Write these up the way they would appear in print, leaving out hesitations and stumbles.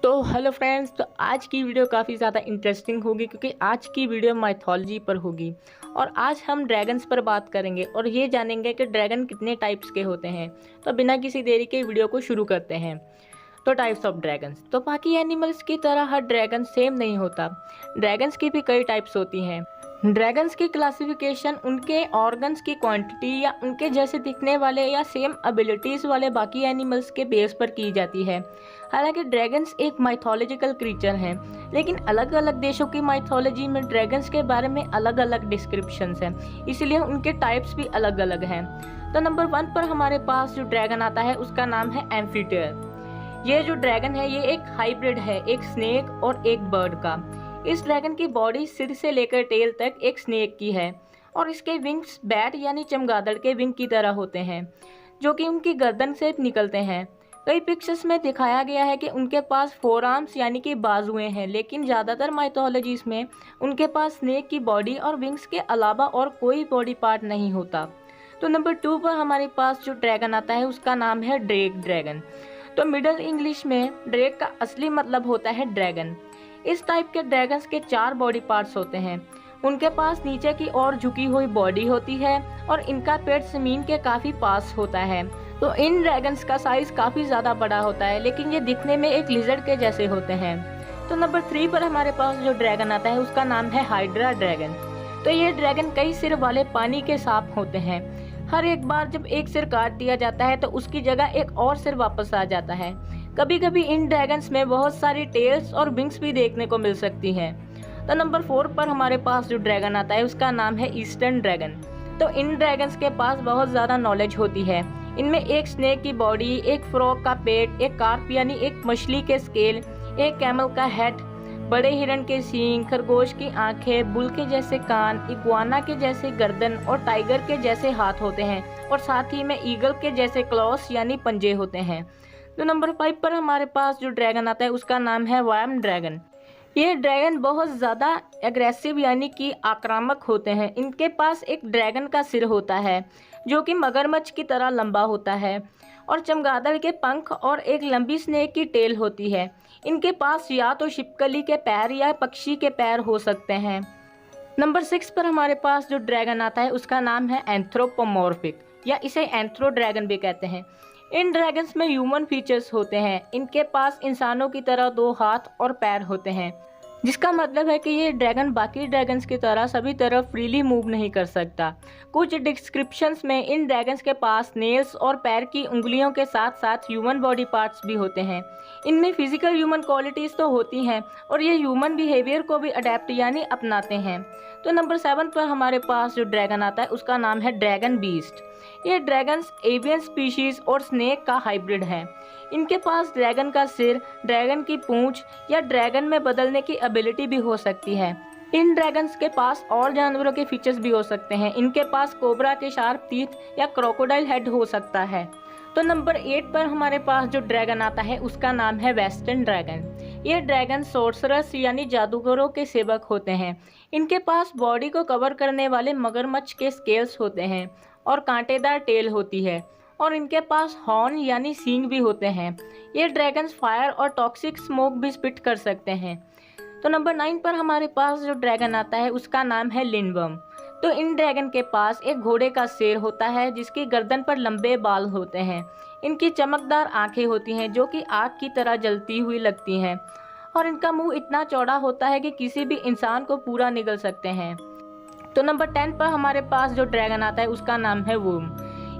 तो hello friends, तो आज की वीडियो काफ़ी ज़्यादा इंटरेस्टिंग होगी क्योंकि आज की वीडियो माइथोलॉजी पर होगी। और आज हम ड्रैगन्स पर बात करेंगे और ये जानेंगे कि ड्रैगन कितने टाइप्स के होते हैं। तो बिना किसी देरी के वीडियो को शुरू करते हैं। तो टाइप्स ऑफ ड्रैगन्स, तो बाकी एनिमल्स की तरह हर ड्रैगन सेम नहीं होता। ड्रैगन्स की भी कई टाइप्स होती हैं। ड्रैगन्स की क्लासिफिकेशन उनके ऑर्गन्स की क्वांटिटी या उनके जैसे दिखने वाले या सेम एबिलिटीज़ वाले बाकी एनिमल्स के बेस पर की जाती है। हालांकि ड्रैगन्स एक माइथोलॉजिकल क्रीचर हैं, लेकिन अलग अलग देशों की माइथोलॉजी में ड्रैगन्स के बारे में अलग अलग डिस्क्रिप्शंस हैं, इसलिए उनके टाइप्स भी अलग अलग हैं। तो नंबर 1 पर हमारे पास जो ड्रैगन आता है उसका नाम है एम्फीटेयर। ये जो ड्रैगन है ये एक हाइब्रिड है, एक स्नेक और एक बर्ड का। इस ड्रैगन की बॉडी सिर से लेकर टेल तक एक स्नेक की है और इसके विंग्स बैट यानी चमगादड़ के विंग की तरह होते हैं, जो कि उनकी गर्दन से निकलते हैं। कई पिक्चर्स में दिखाया गया है कि उनके पास फोर आर्म्स यानी कि बाजुएं हैं, लेकिन ज़्यादातर माइथोलॉजीज में उनके पास स्नेक की बॉडी और विंग्स के अलावा और कोई बॉडी पार्ट नहीं होता। तो नंबर 2 पर हमारे पास जो ड्रैगन आता है उसका नाम है ड्रेक ड्रैगन। तो मिडल इंग्लिश में ड्रेक का असली मतलब होता है ड्रैगन। इस टाइप के ड्रैगन्स के 4 बॉडी पार्ट्स होते हैं। उनके पास नीचे की ओर झुकी हुई बॉडी होती है और इनका पेट जमीन के काफ़ी पास होता है। तो इन ड्रैगन्स का साइज काफ़ी ज़्यादा बड़ा होता है, लेकिन ये दिखने में एक लिजर्ड के जैसे होते हैं। तो नंबर 3 पर हमारे पास जो ड्रैगन आता है उसका नाम है हाइड्रा ड्रैगन। तो ये ड्रैगन कई सिर वाले पानी के सांप होते हैं। हर एक बार जब एक सिर काट दिया जाता है तो उसकी जगह एक और सिर वापस आ जाता है। कभी कभी इन ड्रैगन्स में बहुत सारी टेल्स और विंग्स भी देखने को मिल सकती हैं। तो नंबर 4 पर हमारे पास जो ड्रैगन आता है उसका नाम है ईस्टर्न ड्रैगन। तो इन ड्रैगन्स के पास बहुत ज़्यादा नॉलेज होती है। इनमें एक स्नेक की बॉडी, एक फ्रॉग का पेट, एक कार्प यानी एक मछली के स्केल, एक कैमल का हेड, बड़े हिरण के सींग, खरगोश की आंखें, बुल के जैसे कान, इग्वाना के जैसे गर्दन और टाइगर के जैसे हाथ होते हैं और साथ ही में ईगल के जैसे क्लॉस यानी पंजे होते हैं। तो नंबर 5 पर हमारे पास जो ड्रैगन आता है उसका नाम है वार्म ड्रैगन। ये ड्रैगन बहुत ज़्यादा एग्रेसिव यानी कि आक्रामक होते हैं। इनके पास एक ड्रैगन का सिर होता है जो कि मगरमच्छ की तरह लंबा होता है और चमगादड़ के पंख और एक लंबी स्नेक की टेल होती है। इनके पास या तो छिपकली के पैर या पक्षी के पैर हो सकते हैं। नंबर 6 पर हमारे पास जो ड्रैगन आता है उसका नाम है एंथ्रोपोमॉर्फिक या इसे एंथ्रो ड्रैगन भी कहते हैं। इन ड्रैगन्स में ह्यूमन फीचर्स होते हैं। इनके पास इंसानों की तरह 2 हाथ और पैर होते हैं, जिसका मतलब है कि ये ड्रैगन बाकी ड्रैगन्स की तरह सभी तरफ फ्रीली मूव नहीं कर सकता। कुछ डिस्क्रिप्शंस में इन ड्रैगन्स के पास नेल्स और पैर की उंगलियों के साथ साथ ह्यूमन बॉडी पार्ट्स भी होते हैं। इनमें फिजिकल ह्यूमन क्वालिटीज़ तो होती हैं और ये ह्यूमन बिहेवियर को भी अडेप्ट यानी अपनाते हैं। तो नंबर 7 पर हमारे पास जो ड्रैगन आता है उसका नाम है ड्रैगन बीस्ट। ये ड्रैगन्स एवियन स्पीशीज और स्नेक का हाइब्रिड है। इनके पास ड्रैगन का सिर, ड्रैगन की पूंछ या ड्रैगन में बदलने की एबिलिटी भी हो सकती है। इन ड्रैगन्स के पास और जानवरों के फीचर्स भी हो सकते हैं। इनके पास कोबरा के शार्प टीथ या क्रोकोडाइल हेड हो सकता है। तो नंबर 8 पर हमारे पास जो ड्रैगन आता है उसका नाम है वेस्टर्न ड्रैगन। ये ड्रैगन सोर्सरस यानी जादूगरों के सेवक होते हैं। इनके पास बॉडी को कवर करने वाले मगरमच्छ के स्केल्स होते हैं और कांटेदार टेल होती है और इनके पास हॉर्न यानी सींग भी होते हैं। ये ड्रैगन्स फायर और टॉक्सिक स्मोक भी स्पिट कर सकते हैं। तो नंबर 9 पर हमारे पास जो ड्रैगन आता है उसका नाम है लिंडवर्म। तो इन ड्रैगन के पास एक घोड़े का सिर होता है जिसकी गर्दन पर लंबे बाल होते हैं। इनकी चमकदार आंखें होती हैं जो कि आग की तरह जलती हुई लगती हैं और इनका मुंह इतना चौड़ा होता है कि किसी भी इंसान को पूरा निगल सकते हैं। तो नंबर 10 पर हमारे पास जो ड्रैगन आता है उसका नाम है वूम।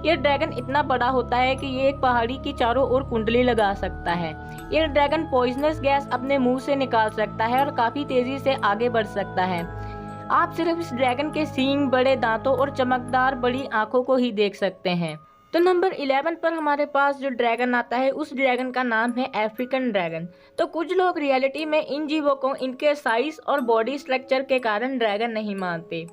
ये ड्रैगन इतना बड़ा होता है कि ये एक पहाड़ी की चारों ओर कुंडली लगा सकता है। ये ड्रैगन पॉइजनस गैस अपने मुंह से निकाल सकता है और काफ़ी तेज़ी से आगे बढ़ सकता है। आप सिर्फ इस ड्रैगन के सींग, बड़े दांतों और चमकदार बड़ी आंखों को ही देख सकते हैं। तो नंबर 11 पर हमारे पास जो ड्रैगन आता है उस ड्रैगन का नाम है अफ्रीकन ड्रैगन। तो कुछ लोग रियलिटी में इन जीवों को इनके साइज और बॉडी स्ट्रक्चर के कारण ड्रैगन नहीं मानते।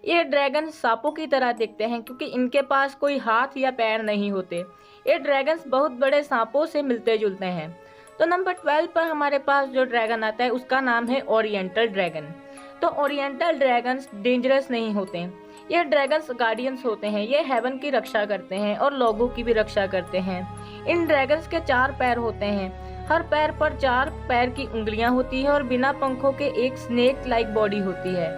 ये ड्रैगन सांपों की तरह दिखते हैं क्योंकि इनके पास कोई हाथ या पैर नहीं होते। ये ड्रैगन्स बहुत बड़े सांपों से मिलते जुलते हैं। तो नंबर 12 पर हमारे पास जो ड्रैगन आता है उसका नाम है ओरिएंटल ड्रैगन। तो ओरिएंटल ड्रैगन्स डेंजरस नहीं होते। ये ड्रैगन्स गार्डियंस होते हैं। ये हेवन की रक्षा करते हैं और लोगों की भी रक्षा करते हैं। इन ड्रैगन्स के 4 पैर होते हैं हर पैर पर 4 पैर की उंगलियां होती है और बिना पंखों के एक स्नेक लाइक बॉडी होती है।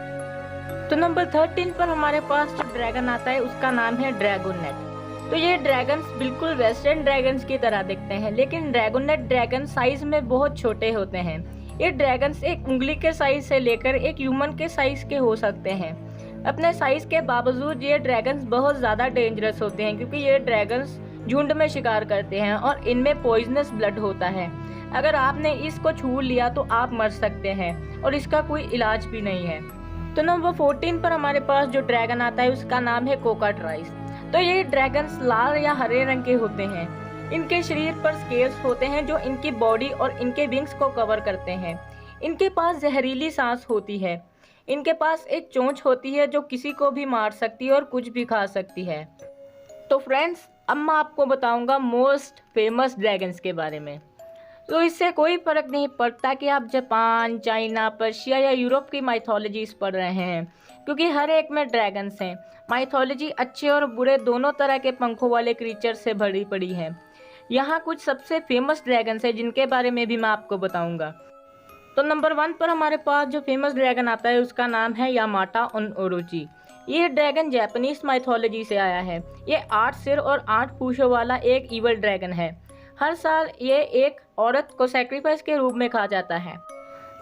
तो नंबर 13 पर हमारे पास जो ड्रैगन आता है उसका नाम है ड्रैगोनेट। तो ये ड्रैगन्स बिल्कुल वेस्टर्न ड्रैगन्स की तरह दिखते हैं, लेकिन ड्रैगोनेट ड्रैगन साइज में बहुत छोटे होते हैं। ये ड्रैगन्स एक उंगली के साइज से लेकर एक ह्यूमन के साइज के हो सकते हैं। अपने साइज के बावजूद ये ड्रैगन्स बहुत ज़्यादा डेंजरस होते हैं, क्योंकि ये ड्रैगन्स झुंड में शिकार करते हैं और इनमें पॉइजनस ब्लड होता है। अगर आपने इसको छू लिया तो आप मर सकते हैं और इसका कोई इलाज भी नहीं है। तो नंबर 14 पर हमारे पास जो ड्रैगन आता है उसका नाम है कोकाट्राइस। तो ये ड्रैगन्स लाल या हरे रंग के होते हैं। इनके शरीर पर स्केल्स होते हैं जो इनकी बॉडी और इनके विंग्स को कवर करते हैं। इनके पास जहरीली सांस होती है। इनके पास एक चोंच होती है जो किसी को भी मार सकती है और कुछ भी खा सकती है। तो फ्रेंड्स, अब मैं आपको बताऊंगा मोस्ट फेमस ड्रैगन्स के बारे में। तो इससे कोई फर्क नहीं पड़ता कि आप जापान, चाइना, पर्शिया या यूरोप की माइथोलॉजीज पढ़ रहे हैं, क्योंकि हर एक में ड्रैगन्स हैं। माइथोलॉजी अच्छे और बुरे दोनों तरह के पंखों वाले क्रीचर से भरी पड़ी है। यहाँ कुछ सबसे फेमस ड्रैगन्स हैं जिनके बारे में भी मैं आपको बताऊंगा। तो नंबर 1 पर हमारे पास जो फेमस ड्रैगन आता है उसका नाम है यामाटा ओनओरोची। ये ड्रैगन जापानीज माइथोलॉजी से आया है। ये 8 सिर और 8 पूंछों वाला एक ईवल ड्रैगन है। हर साल ये एक औरत को सैक्रिफाइस के रूप में खा जाता है।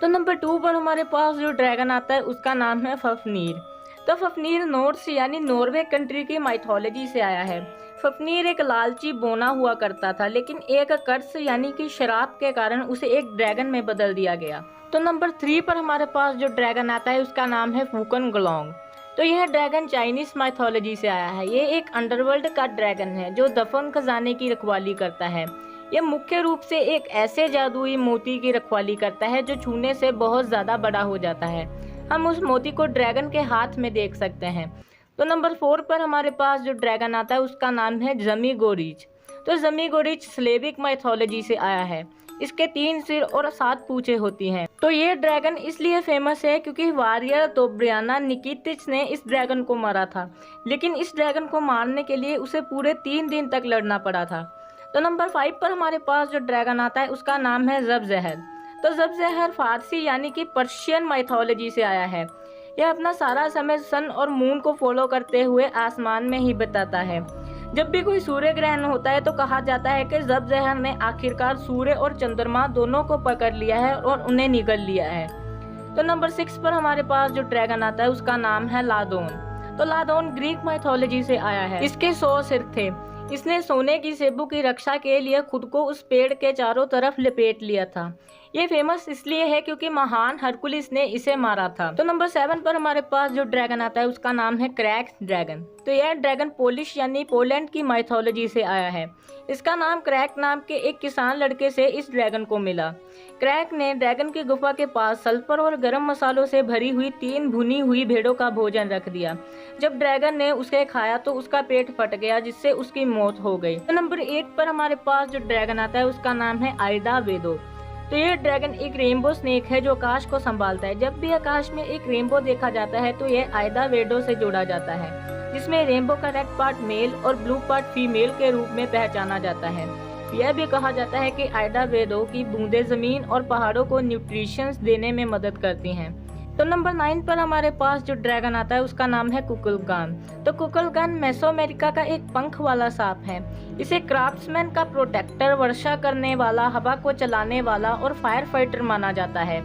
तो नंबर 2 पर हमारे पास जो ड्रैगन आता है उसका नाम है फफनीर। तो फफनीर नॉर्स यानी नॉर्वे कंट्री की माइथोलॉजी से आया है। फफनीर एक लालची बोना हुआ करता था, लेकिन एक कर्स यानी कि शराब के कारण उसे एक ड्रैगन में बदल दिया गया। तो नंबर 3 पर हमारे पास जो ड्रैगन आता है उसका नाम है फूकन ग्लोंग। तो यह ड्रैगन चाइनीज माइथोलॉजी से आया है। ये एक अंडरवर्ल्ड का ड्रैगन है जो दफन खजाने की रखवाली करता है। यह मुख्य रूप से एक ऐसे जादुई मोती की रखवाली करता है जो छूने से बहुत ज़्यादा बड़ा हो जाता है। हम उस मोती को ड्रैगन के हाथ में देख सकते हैं। तो नंबर 4 पर हमारे पास जो ड्रैगन आता है उसका नाम है ज़मीगोरीच। तो ज़मीगोरीच स्लेविक माइथोलॉजी से आया है। इसके 3 सिर और 7 पूंछें होती हैं। तो ये ड्रैगन इसलिए फेमस है क्योंकि वारियर दोब्रियाना निकितिच ने इस ड्रैगन को मारा था, लेकिन इस ड्रैगन को मारने के लिए उसे पूरे 3 दिन तक लड़ना पड़ा था। तो नंबर 5 पर हमारे पास जो ड्रैगन आता है उसका नाम है ज़ब-ज़हर। तो ज़ब-ज़हर फारसी यानी कि पर्शियन माइथोलॉजी से आया है। यह अपना सारा समय सन और मून को फॉलो करते हुए आसमान में ही बिताता है। जब भी कोई सूर्य ग्रहण होता है तो कहा जाता है कि ज़ब-ज़हर ने आखिरकार सूर्य और चंद्रमा दोनों को पकड़ लिया है और उन्हें निगल लिया है। तो नंबर 6 पर हमारे पास जो ड्रैगन आता है उसका नाम है लादोन। तो लादोन ग्रीक माइथोलॉजी से आया है। इसके 100 सिर थे। इसने सोने की सेबू की रक्षा के लिए खुद को उस पेड़ के चारों तरफ लपेट लिया था। ये फेमस इसलिए है क्योंकि महान हरकुलिस ने इसे मारा था। तो नंबर 7 पर हमारे पास जो ड्रैगन आता है उसका नाम है क्रैक ड्रैगन। तो यह ड्रैगन पोलिश यानी पोलैंड की माइथोलॉजी से आया है। इसका नाम क्रैक नाम के एक किसान लड़के से इस ड्रैगन को मिला। क्रैक ने ड्रैगन की गुफा के पास सल्फर और गरम मसालों से भरी हुई 3 भुनी हुई भेड़ों का भोजन रख दिया। जब ड्रैगन ने उसे खाया तो उसका पेट फट गया, जिससे उसकी मौत हो गई। तो नंबर 8 पर हमारे पास जो ड्रैगन आता है उसका नाम है आइडा वेदो। तो ये ड्रैगन एक रेनबो स्नेक है जो आकाश को संभालता है। जब भी आकाश में एक रेनबो देखा जाता है तो यह आइडा वेडो से जोड़ा जाता है, जिसमें रेनबो का रेड पार्ट मेल और ब्लू पार्ट फीमेल के रूप में पहचाना जाता है। यह भी कहा जाता है कि आइडा वेडो की बूंदें जमीन और पहाड़ों को न्यूट्रिशंस देने में मदद करती हैं। तो नंबर 9 पर हमारे पास जो ड्रैगन आता है उसका नाम है कुकुलगान। तो कुकुलगान मेसोअमेरिका का एक पंख वाला सांप है। इसे क्राफ्ट्समैन का प्रोटेक्टर, वर्षा करने वाला, हवा को चलाने वाला और फायर फाइटर माना जाता है।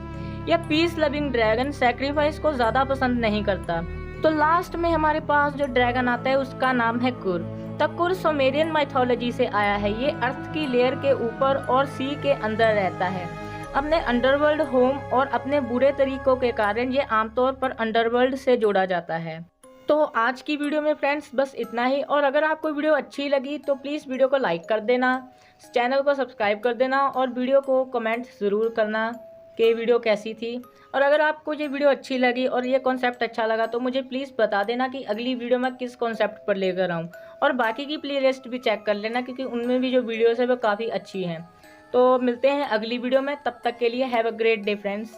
यह पीस लविंग ड्रैगन सैक्रिफाइस को ज्यादा पसंद नहीं करता। तो लास्ट में हमारे पास जो ड्रैगन आता है उसका नाम है कुर। तो कुर सुमेरियन माइथोलॉजी से आया है। ये अर्थ की लेयर के ऊपर और सी के अंदर रहता है। अपने अंडरवर्ल्ड होम और अपने बुरे तरीकों के कारण ये आमतौर पर अंडरवर्ल्ड से जोड़ा जाता है। तो आज की वीडियो में फ्रेंड्स बस इतना ही। और अगर आपको वीडियो अच्छी लगी तो प्लीज़ वीडियो को लाइक कर देना, चैनल को सब्सक्राइब कर देना और वीडियो को कमेंट ज़रूर करना कि वीडियो कैसी थी। और अगर आपको ये वीडियो अच्छी लगी और ये कॉन्सेप्ट अच्छा लगा तो मुझे प्लीज़ बता देना कि अगली वीडियो में किस कॉन्सेप्ट पर लेकर आऊँ। और बाकी की प्लेलिस्ट भी चेक कर लेना, क्योंकि उनमें भी जो वीडियोज़ है वो काफ़ी अच्छी हैं। तो मिलते हैं अगली वीडियो में, तब तक के लिए have a great day friends.